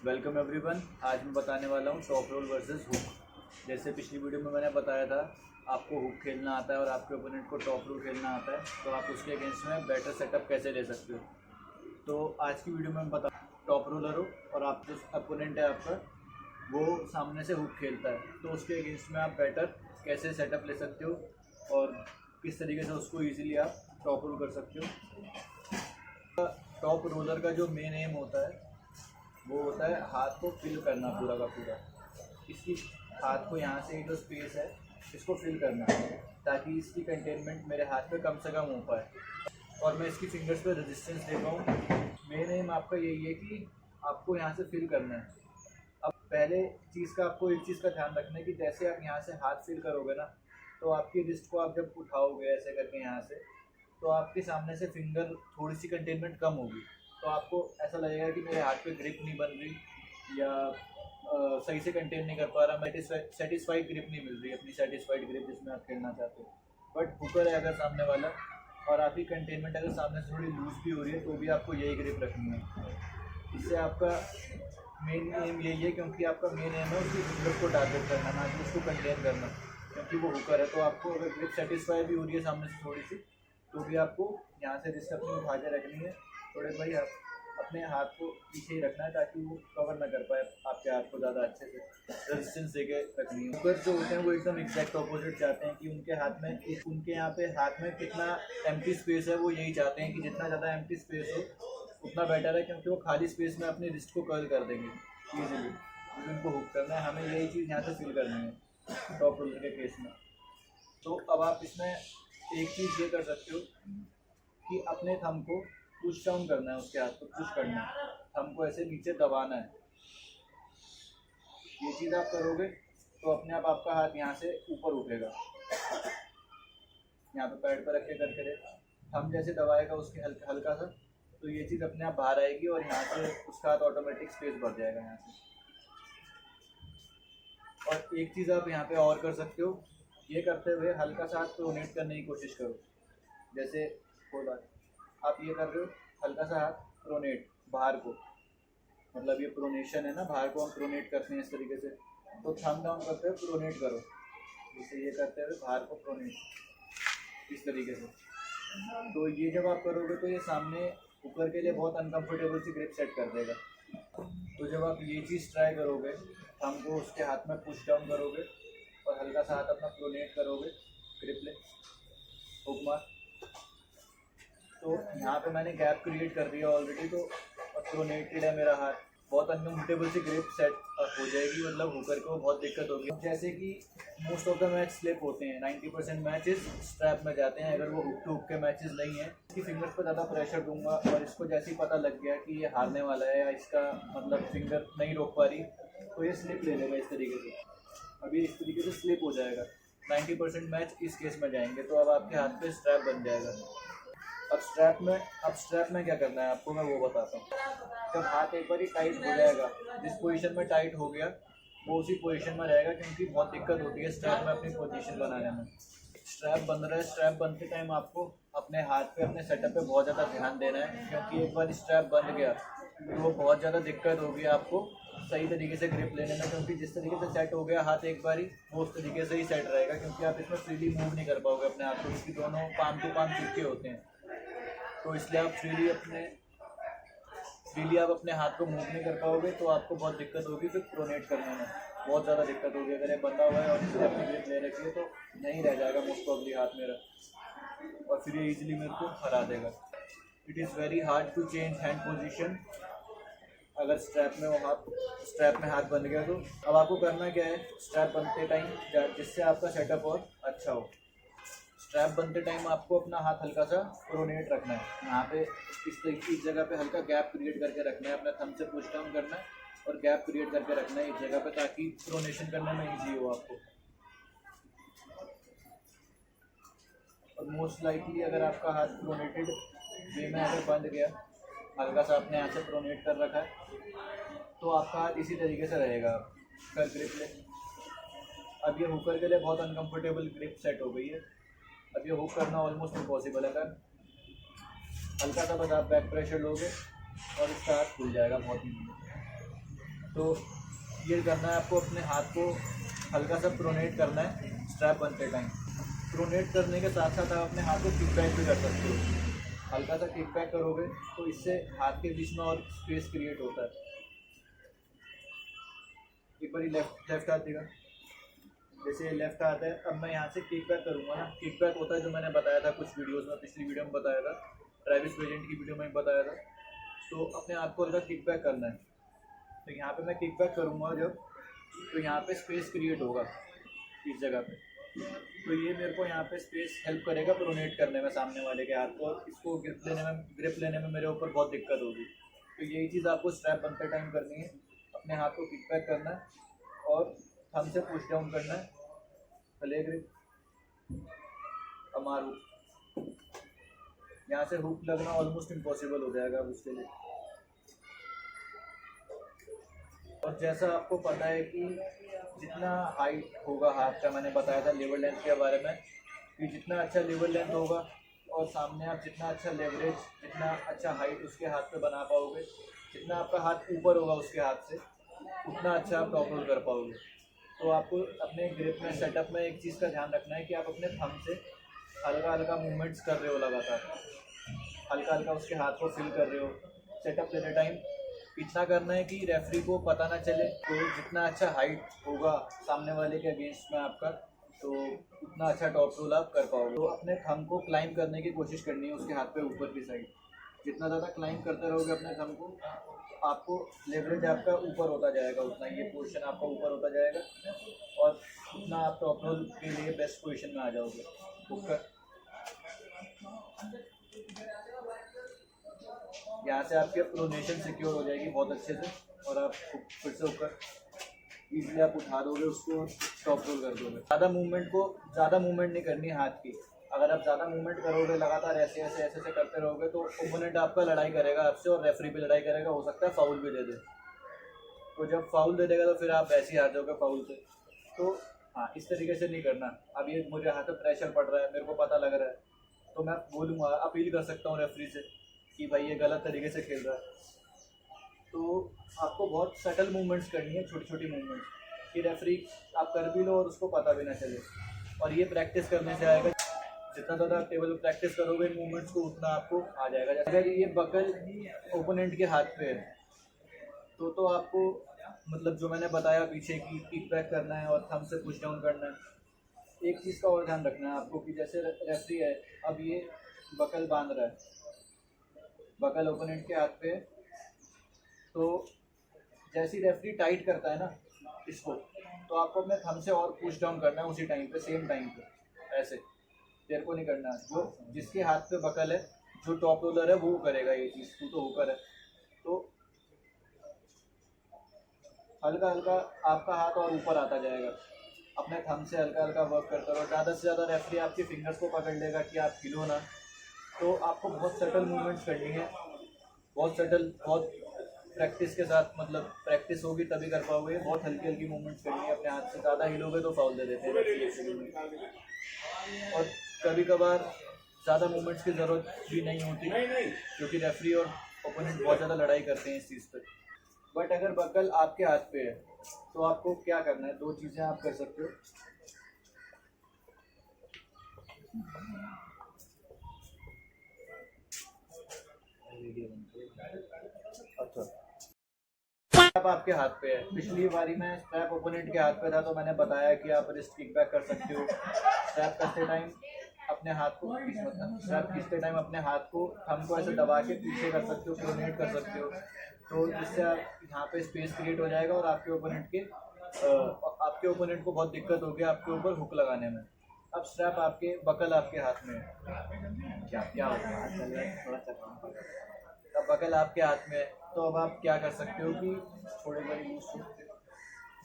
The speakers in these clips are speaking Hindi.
Welcome everyone. आज मैं बताने वाला हूँ टॉप रोल वर्सेस हुक। जैसे पिछली वीडियो में मैंने बताया था, आपको हुक खेलना आता है और आपके ओपोनेंट को टॉप रोल खेलना आता है, तो आप उसके अगेंस्ट में बेटर सेटअप कैसे ले सकते हो। तो आज की वीडियो में मैं बता, टॉप रोलर हो और आप जो अपोनेंट है आपका वो सामने से हुक खेलता है, तो उसके अगेंस्ट में आप बेटर कैसे सेटअप ले सकते हो और किस तरीके से उसको ईजिली आप टॉप रोल कर सकते हो। टॉप रोलर का जो मेन एम होता है वो होता है हाथ को फिल करना पूरा का पूरा। इसकी हाथ को यहाँ से जो स्पेस है इसको फिल करना है ताकि इसकी कंटेनमेंट मेरे हाथ पे कम से कम हो पाए और मैं इसकी फिंगर्स पे रेजिस्टेंस दे पाऊँ। मेन एम आपका यही है कि आपको यहाँ से फिल करना है। अब पहले चीज़ का आपको एक चीज़ का ध्यान रखना है कि जैसे आप यहाँ से हाथ फिल करोगे ना, तो आपकी रिस्ट को आप जब उठाओगे ऐसे करके यहाँ से, तो आपके सामने से फिंगर थोड़ी सी कंटेनमेंट कम होगी, तो आपको ऐसा लगेगा कि मेरे हाथ पे ग्रिप नहीं बन रही या सही से कंटेन नहीं कर पा रहा, मैं सेटिस्फाइड ग्रिप नहीं मिल रही, अपनी सेटिस्फाइड ग्रिप जिसमें आप खेलना चाहते हो। बट हुकर है अगर सामने वाला और आपकी कंटेनमेंट अगर सामने से थोड़ी लूज भी हो रही है, तो भी आपको यही ग्रिप रखनी है। इससे आपका मेन एम यही है, क्योंकि आपका मेन एम है उसकी फिंगर को टारगेट करना, ना कि उसको कंटेन करना, क्योंकि वो हुकर है। तो आपको अगर ग्रिप सेटिस्फाई भी हो रही है सामने से थोड़ी सी, तो भी आपको यहाँ से रिस्ट अपनी उठा के रखनी है। थोड़े भाई आप अपने हाथ को पीछे ही रखना है ताकि वो कवर ना कर पाए आपके हाथ को ज़्यादा अच्छे से, रेजिस्टेंस दे के रखनी है। हुकर जो होते हैं वो एकदम एग्जैक्ट ऑपोजिट चाहते हैं कि उनके हाथ में उनके यहाँ पे हाथ में कितना एम्प्टी स्पेस है, वो यही चाहते हैं कि जितना ज़्यादा एम्प्टी स्पेस हो उतना बेटर है, क्योंकि वो खाली स्पेस में अपनी रिस्ट को कर्ल कर देंगे ईजिली। क्योंकि उनको हुक करना है, हमें यही चीज़ यहाँ से फील करनी है टॉप रोलर के केस में। तो अब आप इसमें एक चीज़ ये कर सकते हो कि अपने थंब को पुश डाउन करना है, उसके हाथ को पुश करना है, थंब को ऐसे नीचे दबाना है। ये चीज़ आप करोगे तो अपने आप आपका हाथ यहाँ से ऊपर उठेगा। यहाँ पे पैड पर रख के करके दे, थंब जैसे दबाएगा उसके हल्का सा, तो ये चीज़ अपने आप बाहर आएगी और यहाँ से उसका हाथ ऑटोमेटिक स्पेस बढ़ जाएगा यहाँ से। और एक चीज़ आप यहाँ पे और कर सकते हो, ये करते हुए हल्का सा हाथ प्रोनेट करने की कोशिश करो। जैसे बोला आप ये कर रहे हो, हल्का सा हाथ प्रोनेट बाहर को, मतलब ये प्रोनेशन है ना, बाहर को हम प्रोनेट करते हैं इस तरीके से, तो थंब डाउन करते हुए प्रोनेट करो। जैसे ये करते हुए बाहर को प्रोनेट इस तरीके से। तो ये जब आप करोगे तो ये सामने ऊपर के लिए बहुत अनकंफर्टेबल सी ग्रिप सेट कर देगा। तो जब आप ये चीज़ ट्राई करोगे, थंब को उसके हाथ में पुश डाउन करोगे और हल्का सा हाथ अपना प्रोनेट करोगे, ग्रिप ले हुक मार, तो यहाँ पे मैंने गैप क्रिएट कर दिया ऑलरेडी। तो प्रोनेटेड है मेरा हाथ, बहुत अनकम्फर्टेबल सी ग्रिप सेट हो जाएगी, मतलब हुकर को बहुत दिक्कत होगी। जैसे कि most of the match slip होते हैं, 90% मैचेस स्ट्रैप में जाते हैं। अगर वो हुक टू हुक के मैचेस नहीं है, इसकी फिंगर्स पर ज़्यादा प्रेशर दूंगा और इसको जैसे ही पता लग गया कि ये हारने वाला है या इसका मतलब फिंगर नहीं रोक पा रही, तो ये स्लिप ले लेगा इस तरीके से। अभी इस तरीके से स्लिप हो जाएगा, 90% मैच इस केस में जाएंगे। तो अब आपके हाथ पे स्ट्रैप बन जाएगा। अब स्ट्रैप में क्या करना है आपको, मैं वो बताता हूँ। जब हाथ एक बार ही टाइट हो जाएगा, जिस पोजीशन में टाइट हो गया वो उसी पोजीशन में रहेगा, क्योंकि बहुत दिक्कत होती है स्ट्रैप में अपनी पोजीशन बनाने में। स्ट्रैप बन रहा है, स्ट्रैप बनते टाइम आपको अपने हाथ पे, अपने सेटअप पे बहुत ज़्यादा ध्यान देना है, क्योंकि एक बार स्ट्रैप बन गया तो बहुत ज़्यादा दिक्कत होगी आपको सही तरीके से ग्रिप लेने में, क्योंकि जिस तरीके से सेट हो गया हाथ एक बारी, वो उस तरीके से ही सेट रहेगा, क्योंकि आप इसमें फ्रीली मूव नहीं कर पाओगे अपने हाथ को, क्योंकि दोनों पाम टू पाम चिपके होते हैं। तो इसलिए आप फ्रीली आप अपने हाथ को मूव नहीं कर पाओगे, तो आपको बहुत दिक्कत होगी फिर प्रोनेट करने में, बहुत ज़्यादा दिक्कत होगी। अगर ये बंदा हुआ है और इसने अपनी ग्रिप ले रखी है तो नहीं रह जाएगा मोस्ट प्रॉब्ली हाथ मेरा, और फिर ये इजीली मेरे को हरा देगा। It is very hard to change hand position अगर स्ट्रैप में हाथ बन गया। तो अब आपको करना क्या है, स्ट्रैप बनते टाइम जिससे आपका सेटअप और अच्छा हो, स्ट्रैप बनते टाइम आपको अपना हाथ हल्का सा प्रोनेट रखना है। यहाँ पे इस जगह पे हल्का गैप क्रिएट करके रखना है, अपना थंब से पुश डाउन करना है और गैप क्रिएट करके रखना है इस जगह पे, ताकि प्रोनेशन करने में ईजी हो आपको। और मोस्ट लाइकली अगर आपका हाथ प्रोनेटेड वे में अगर बंद गया, हल्का सा अपने हाथ से प्रोनेट कर रखा है, तो आपका हाथ इसी तरीके से रहेगा। कर ग्रिप ले। अब ये हुकर के लिए बहुत अनकंफर्टेबल ग्रिप सेट हो गई है। अब ये हुक करना ऑलमोस्ट इम्पॉसिबल है। अगर हल्का सा बस आप बैक प्रेशर लोगे और इसका हाथ खुल जाएगा बहुत ईजी। तो ये करना है आपको, अपने हाथ को हल्का सा प्रोनेट करना है स्ट्रैप बनते टाइम। प्रोनेट करने के साथ साथ आप अपने हाथ को किक बैक भी कर सकते हो। हल्का सा किक बैक करोगे तो इससे हाथ के बीच में और स्पेस क्रिएट होता है। एक बार लेफ्ट हाथ देगा, जैसे ये लेफ्ट हाथ है, अब मैं यहाँ से किक बैक करूँगा ना, किक बैक होता है जो मैंने बताया था कुछ वीडियोस में, पिछली वीडियो में बताया था, ट्रेविस पेजेंट की वीडियो में बताया था। तो अपने हाथ को हल्का किक बैक करना है। तो यहाँ पे मैं किक बैक करूँगा जब, तो यहाँ पे स्पेस क्रिएट होगा इस जगह पे। तो ये मेरे को यहाँ पे स्पेस हेल्प करेगा प्रोनेट करने में सामने वाले के हाथ को। इसको ग्रिप लेने में मेरे ऊपर बहुत दिक्कत होगी। तो यही चीज़ आपको स्ट्रैप बनते टाइम करनी है। अपने हाथ को किक बैक करना है और थंब से पुश डाउन करना है, प्ले ग्रिप, अमारू। यहाँ से हुक लगना ऑलमोस्ट इम्पॉसिबल हो जाएगा उसके लिए। और जैसा आपको पता है कि जितना हाइट होगा हाथ का, मैंने बताया था लेवल लेंथ के बारे में, कि जितना अच्छा लेवल लेंथ होगा और सामने आप जितना अच्छा लेवरेज, जितना अच्छा हाइट उसके हाथ पे बना पाओगे, जितना आपका हाथ ऊपर होगा उसके हाथ से, उतना अच्छा आप टॉप रोल कर पाओगे। तो आपको अपने ग्रिप में, सेटअप में एक चीज़ का ध्यान रखना है कि आप अपने थंब से हल्का हल्का मूवमेंट्स कर रहे हो, लगातार हल्का हल्का उसके हाथ को फील कर रहे हो। सेटअप लेते टाइम इतना करना है कि रेफरी को पता ना चले। तो जितना अच्छा हाइट होगा सामने वाले के अगेंस्ट में आपका, तो उतना अच्छा टॉप रोल आप कर पाओगे। तो अपने थंब को क्लाइंब करने की कोशिश करनी है उसके हाथ पे ऊपर की साइड। जितना ज़्यादा क्लाइंब करते रहोगे अपने थंब को, आपको लेवरेज आपका ऊपर होता जाएगा, उतना ये पोजीशन आपका ऊपर होता जाएगा और उतना आप टॉप रोल के लिए बेस्ट पोजीशन में आ जाओगे। ऊपर यहाँ से आपकी प्रोनेशन सिक्योर हो जाएगी बहुत अच्छे से, और आप फिर से ऊपर इजीली आप उठा दोगे उसको, टॉप रोल कर दोगे। ज़्यादा मूवमेंट नहीं करनी हाथ की। अगर आप ज़्यादा मूवमेंट करोगे, लगातार ऐसे ऐसे ऐसे ऐसे करते रहोगे, तो ओपोनेंट आपका लड़ाई करेगा आपसे और रेफरी पे लड़ाई करेगा, हो सकता है फाउल भी दे दे। तो जब फाउल दे देगा तो फिर आप ऐसे ही हार जाओगे फाउल से। तो हाँ, इस तरीके से नहीं करना। अब ये मुझे हाथ पे प्रेशर पड़ रहा है, मेरे को पता लग रहा है, तो मैं बोलूँगा, अपील कर सकता हूँ रेफरी से कि भाई ये गलत तरीके से खेल रहा है। तो आपको बहुत सटल मूवमेंट्स करनी है, छोटी छोटी मूवमेंट्स, कि रेफरी आप कर भी लो और उसको पता भी ना चले। और ये प्रैक्टिस करने से आएगा। जितना ज़्यादा आप टेबल पर प्रैक्टिस करोगे इन मूवमेंट्स को, उतना आपको आ जाएगा। अगर ये बकल ओपोनेंट के हाथ पे है तो आपको, मतलब जो मैंने बताया पीछे की किक बैक करना है और थंब से पुश डाउन करना है। एक चीज़ का और ध्यान रखना है आपको कि जैसे रेफरी है, अब ये बकल बांध रहा है, बकल ओपोनेंट के हाथ पे है, तो जैसे ही रेफरी टाइट करता है ना इसको, तो आपको अपने थंब से और पुश डाउन करना है उसी टाइम पे, सेम टाइम पे। ऐसे तेरे को नहीं करना है। जो जिसके हाथ पे बकल है, जो टॉप रोलर है, वो करेगा ये चीज़। तू तो हुकर है, तो हल्का हल्का आपका हाथ और ऊपर आता जाएगा। अपने थंब से हल्का हल्का वर्क करते रहो। ज़्यादा से ज़्यादा रेफरी आपकी फिंगर्स को पकड़ लेगा कि आप हिलो ना। तो आपको बहुत सटल मूवमेंट्स करनी है, बहुत सटल, बहुत प्रैक्टिस के साथ, मतलब प्रैक्टिस होगी तभी कर पाओगे। बहुत हल्की हल्की मूवमेंट्स करनी है अपने हाथ से। ज़्यादा हिलोगे तो फाउल दे देते हैं रेफरी। और कभी कभार ज़्यादा मूवमेंट्स की ज़रूरत भी नहीं होती, क्योंकि रेफरी और ओपोनेंट बहुत ज़्यादा लड़ाई करते हैं इस चीज़ पर। बट अगर बकल आपके हाथ पे है तो आपको क्या करना है, दो चीज़ें आप कर सकते हो। अच्छा, स्ट्रैप आपके हाथ पे है। पिछली बारी में स्ट्रैप ओपोनेंट के हाथ पे था, तो मैंने बताया कि आप रिस्ट किक बैक कर सकते हो। स्ट्रैप करते टाइम अपने हाथ को, स्ट्रैप खींचते टाइम अपने हाथ को, थंब को ऐसे दबा के पीछे कर सकते हो, प्रोनेट कर सकते हो। तो जिससे आप यहाँ पे स्पेस क्रिएट हो जाएगा और आपके ओपोनेंट को बहुत दिक्कत होगी आपके ऊपर हुक लगाने में। अब स्ट्रैप आपके, बकल आपके हाथ में है। क्या हो गया, थोड़ा सा। अब बकल आपके हाथ में है, तो अब आप क्या कर सकते हो कि थोड़ी बड़ी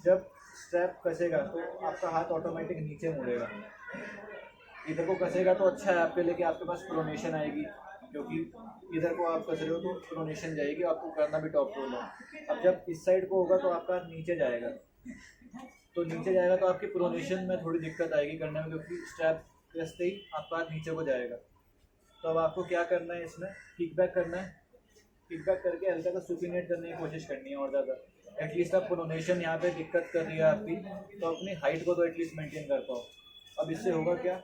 जब स्ट्रैप कसेगा तो आपका हाथ ऑटोमेटिक नीचे मुड़ेगा। इधर को कसेगा तो अच्छा है आपके लिए कि आपके पास प्रोनेशन आएगी, क्योंकि इधर को आप कस रहे हो तो प्रोनेशन जाएगी, आपको करना भी टॉप रोल है। अब जब इस साइड को होगा तो आपका हाथ नीचे जाएगा, तो नीचे जाएगा तो आपकी प्रोनेशन में थोड़ी दिक्कत आएगी करने में, क्योंकि स्ट्रैप कसते ही आपका हाथ नीचे को जाएगा। तो अब आपको क्या करना है, इसमें किक बैक करना है। किक बैक करके हल्का सा सुपिनेट करने की कोशिश करनी है और ज़्यादा, एटलीस्ट आप प्रोनेशन यहाँ पे दिक्कत कर रही है आपकी, तो अपनी हाइट को तो एटलीस्ट मेंटेन कर पाओ। अब इससे होगा क्या,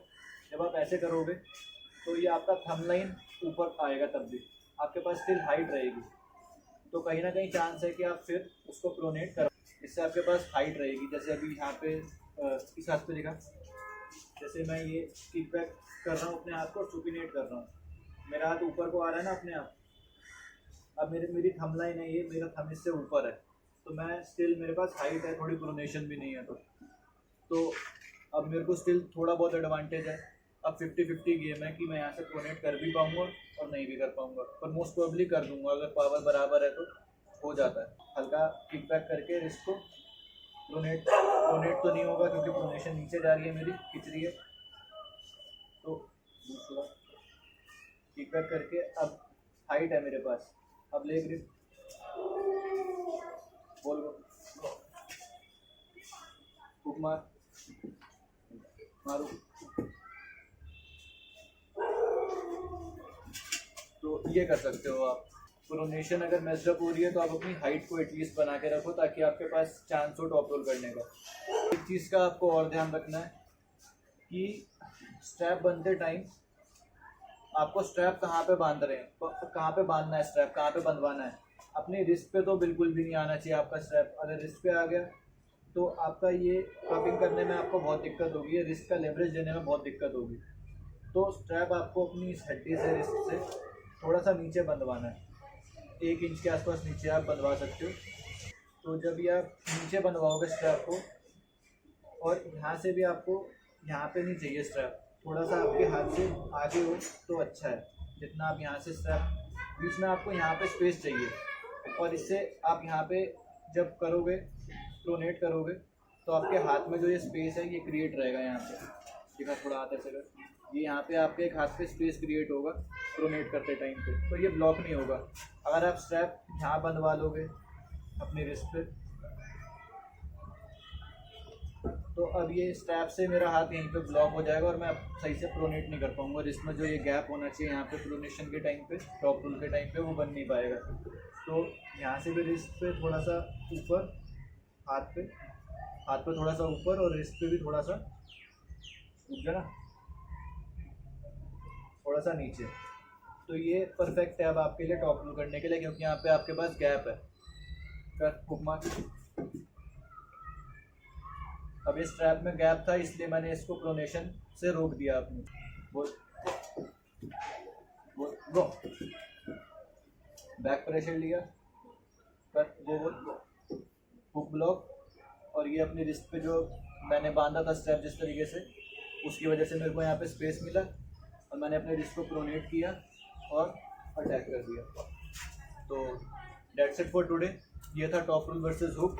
जब आप ऐसे करोगे तो ये आपका थंब लाइन ऊपर आएगा, तब भी आपके पास स्टिल हाइट रहेगी। तो कहीं ना कहीं चांस है कि आप फिर उसको प्रोनेट करो, इससे आपके पास हाइट रहेगी। जैसे अभी यहाँ पे इस हाथ पे देखा, जैसे मैं ये किक बैक कर रहा हूँ अपने हाथ को, सुपिनेट कर रहा हूँ, मेरा हाथ ऊपर को आ रहा है ना अपने आप। अब मेरी थंब लाइन है, ये मेरा थंब इससे ऊपर है, तो मैं स्टिल मेरे पास हाइट है, थोड़ी प्रोनेशन भी नहीं है, तो अब मेरे को स्टिल थोड़ा बहुत एडवांटेज है। अब 50-50 गेम है कि मैं यहाँ से प्रोनेट कर भी पाऊँगा और नहीं भी कर पाऊँगा, पर मोस्ट प्रोबेबली कर दूँगा। अगर पावर बराबर है तो हो जाता है। हल्का किक बैक करके रिस्ट को प्रोनेट तो नहीं होगा क्योंकि प्रोनेशन नीचे जा रही है, मेरी खिंच रही है। तो दूसरा किक बैक करके, अब हाइट है मेरे पास, अब ले ग्रिप, बोल हुक मारू। तो ये कर सकते हो आप। प्रोनेशन अगर मेस्डअप हो रही है तो आप अपनी हाइट को एटलीस्ट बना के रखो, ताकि आपके पास चांस हो टॉप रोल करने का। एक चीज़ का आपको और ध्यान रखना है कि स्ट्रैप बनते टाइम आपको स्ट्रैप कहाँ पे बांध रहे हैं, कहाँ पे बांधना है, स्ट्रैप कहाँ पे बंधवाना है। अपनी रिस्ट पे तो बिल्कुल भी नहीं आना चाहिए आपका स्ट्रैप। अगर रिस्ट पे आ गया तो आपका ये कपिंग करने में आपको बहुत दिक्कत होगी, रिस्ट का लेवरेज देने में बहुत दिक्कत होगी। तो स्ट्रैप आपको अपनी इस हड्डी से, रिस्ट से थोड़ा सा नीचे बंधवाना है, 1 इंच के आसपास नीचे आप बंधवा सकते हो। तो जब ये आप नीचे बंधवाओगे स्ट्रैप को, और यहाँ से भी आपको, यहाँ पे नहीं चाहिए स्ट्रैप, थोड़ा सा आपके हाथ से आगे हो तो अच्छा है। जितना आप यहाँ से स्ट्रैप, बीच में आपको यहाँ पे स्पेस चाहिए, और इससे आप यहाँ पे जब करोगे, प्रोनेट करोगे, तो आपके हाथ में जो ये स्पेस है ये क्रिएट रहेगा। यहाँ पे देखा, थोड़ा हाथ ऐसे कर, ये यहाँ पे आपके एक हाथ पे स्पेस क्रिएट होगा प्रोनेट करते टाइम पे, तो ये ब्लॉक नहीं होगा। अगर आप स्ट्रैप यहाँ बंधवा लोगे अपनी रिस्ट पे, तो अब ये स्ट्रैप से मेरा हाथ यहीं पे ब्लॉक हो जाएगा और मैं सही से प्रोनेट नहीं कर पाऊँगा। रिस्ट में जो ये गैप होना चाहिए यहाँ पे प्रोनेशन के टाइम पे, टॉप रोल के टाइम पे, वो बन नहीं पाएगा। तो यहाँ से भी रिस्ट पे थोड़ा सा ऊपर, हाथ पे थोड़ा सा ऊपर, और रिस्ट पे भी थोड़ा सा ऊपर ना, थोड़ा सा नीचे। तो ये परफेक्ट है अब आपके लिए टॉप रोल करने के लिए, क्योंकि यहाँ पे आपके पास गैप है। अब इस स्ट्रैप में गैप था, इसलिए मैंने इसको प्रोनेशन से रोक दिया आपने। वो गो, बैक प्रेशर लिया, वो हुक ब्लॉक, और ये अपनी रिस्ट पे जो मैंने बांधा था स्ट्रैप जिस तरीके से, उसकी वजह से मेरे को यहाँ पे स्पेस मिला, और मैंने अपने रिस्ट को प्रोनेट किया और अटैक कर दिया। तो डेट्स इट फॉर टुडे। ये था टॉप रोल वर्सेस हुक,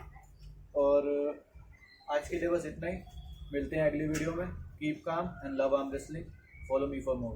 और आज के लिए बस इतना ही। मिलते हैं अगली वीडियो में। Keep calm and love arm wrestling. Follow me for more.